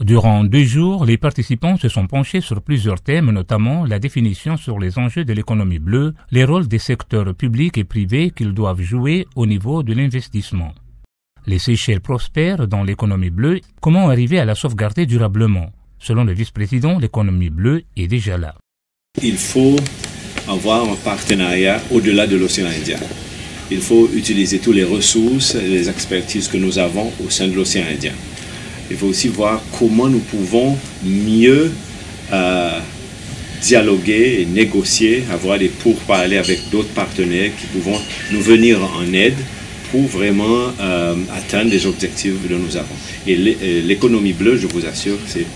Durant 2 jours, les participants se sont penchés sur plusieurs thèmes, notamment la définition sur les enjeux de l'économie bleue, les rôles des secteurs publics et privés qu'ils doivent jouer au niveau de l'investissement. Les Seychelles prospèrent dans l'économie bleue. Comment arriver à la sauvegarder durablement? Selon le vice-président, l'économie bleue est déjà là. Il faut avoir un partenariat au-delà de l'océan Indien. Il faut utiliser toutes les ressources et les expertises que nous avons au sein de l'océan Indien. Il faut aussi voir comment nous pouvons mieux dialoguer et négocier, avoir des pourparlers avec d'autres partenaires qui pourront nous venir en aide pour vraiment atteindre les objectifs que nous avons. Et l'économie bleue, je vous assure, c'est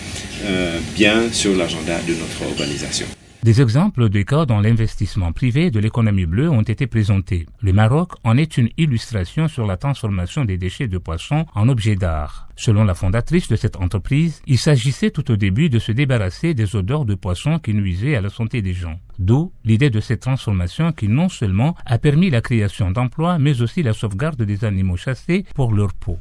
bien sur l'agenda de notre organisation. Des exemples de cas dans l'investissement privé de l'économie bleue ont été présentés. Le Maroc en est une illustration sur la transformation des déchets de poissons en objets d'art. Selon la fondatrice de cette entreprise, il s'agissait tout au début de se débarrasser des odeurs de poissons qui nuisaient à la santé des gens. D'où l'idée de cette transformation qui non seulement a permis la création d'emplois, mais aussi la sauvegarde des animaux chassés pour leur peau.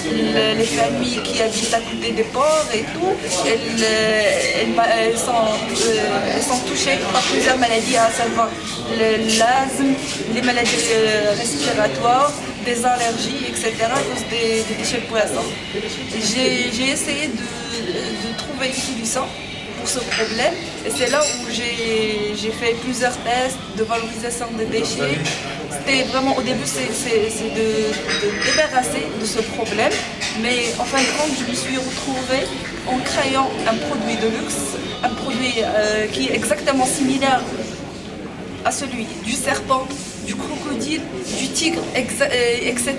Les familles qui habitent à côté des ports et tout, elles sont touchées par plusieurs maladies, à savoir l'asthme, les maladies respiratoires, des allergies, etc. à cause des déchets de poissons. J'ai essayé de trouver une solution pour ce problème et c'est là où j'ai fait plusieurs tests de valorisation des déchets. C'était vraiment au début c'est de débarrasser de ce problème, mais en fin de compte je me suis retrouvée en créant un produit de luxe, un produit qui est exactement similaire à celui du serpent, du crocodile, du tigre, etc.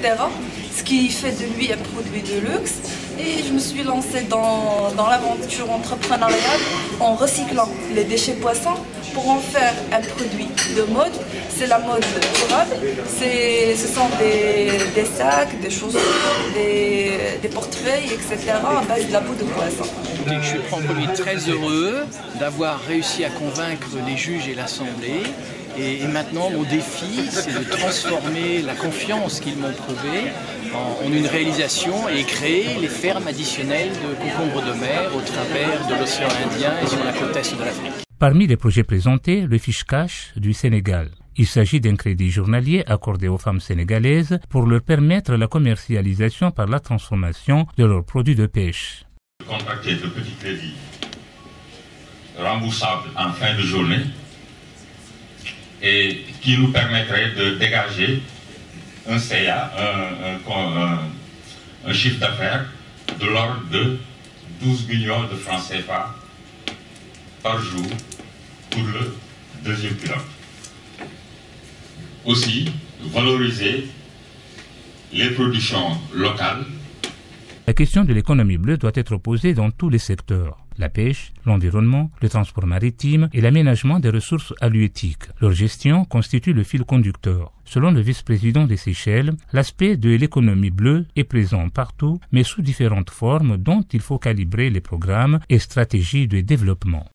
Ce qui fait de lui un produit de luxe. Et je me suis lancée dans l'aventure entrepreneuriale en recyclant les déchets poissons pour en faire un produit de mode. C'est la mode durable. Ce sont des sacs, des chaussures, des portefeuilles, etc. à base de la peau de poisson. Je suis franchement très heureux d'avoir réussi à convaincre les juges et l'Assemblée. Et maintenant, mon défi, c'est de transformer la confiance qu'ils m'ont prouvée en une réalisation et créer les fermes additionnelles de concombres de mer au travers de l'océan Indien et sur la côte est de l'Afrique. Parmi les projets présentés, le Fish Cash du Sénégal. Il s'agit d'un crédit journalier accordé aux femmes sénégalaises pour leur permettre la commercialisation par la transformation de leurs produits de pêche. Contracter de petits crédits remboursables en fin de journée et qui nous permettrait de dégager un CA, un chiffre d'affaires de l'ordre de 12 millions de francs CFA par jour pour le deuxième pilote. Aussi, valoriser les productions locales. La question de l'économie bleue doit être posée dans tous les secteurs. La pêche, l'environnement, le transport maritime et l'aménagement des ressources halieutiques. Leur gestion constitue le fil conducteur. Selon le vice-président des Seychelles, l'aspect de l'économie bleue est présent partout, mais sous différentes formes dont il faut calibrer les programmes et stratégies de développement.